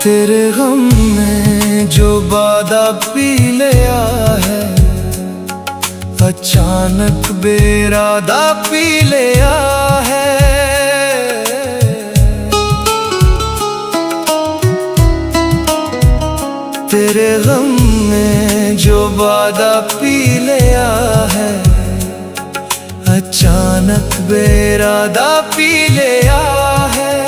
तेरे गम में जो बादा पी लिया है, अचानक बेरादा पी लिया है। तेरे गम में जो बादा पी लिया है, अचानक बेरादा पी लिया है।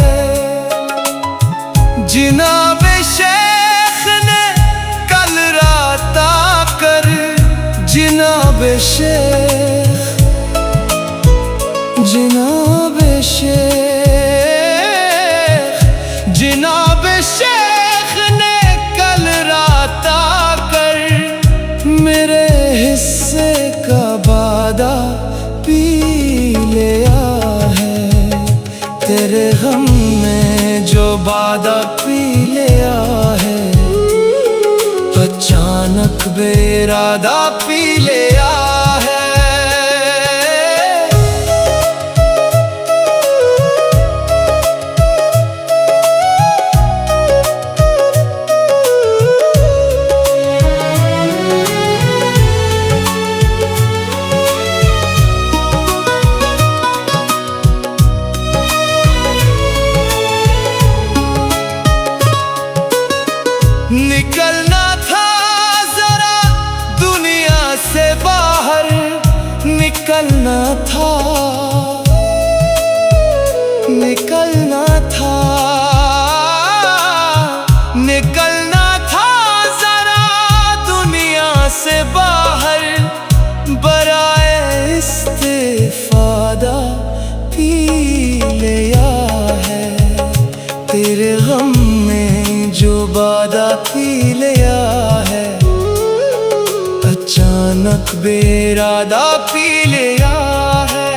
जिनाबे शेख ने कल रात आकर, जिनाबे शेख, जिनाबे शेख, जिनाबे शेख ने कल रात आकर मेरे हिस्से का बादा पी लिया है। तेरे गम में जो बादा पी लिया है, अचानक बेरादा पी लिया है। निकलना था जरा दुनिया से बाहर, निकलना था, निकलना था, निकलना था जरा दुनिया से बाहर। बराए इस्तिफादा पी लिया है। तेरे गम में जो बादा पी लिया है, अचानक बेरादा पी लिया है।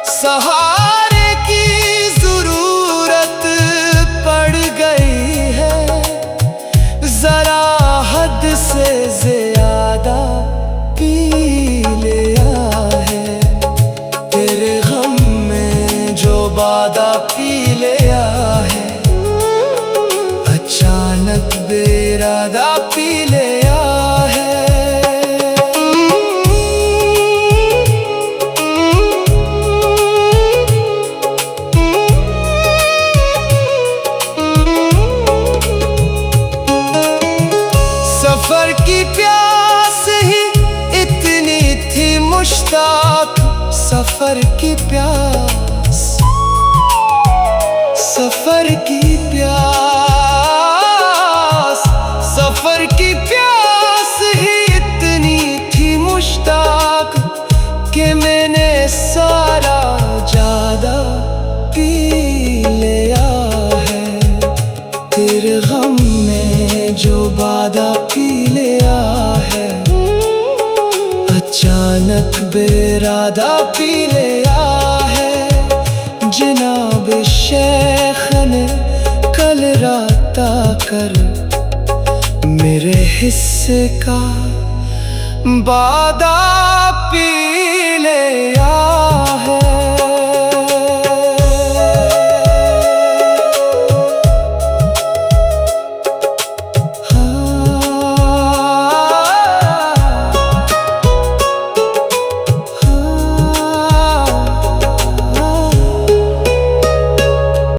सहारे की जरूरत पड़ गई है, जरा हद से ज्यादा पी लिया है। तेरे गम में जो बादा पी लिया है, अचानक बेरादा पी लिया है। सफर की प्यास ही इतनी थी मुश्ताक, सफर की प्यास, सफर की प्यास, सफर की प्यास ही इतनी थी मुश्ताक कि मैंने सारा जादा पी लिया है। तेरे गम में जो बादा पी लिया है, अचानक बेरादा पी लिया है। जनाब शेख ने कल रात आकर मेरे हिस्से का वादा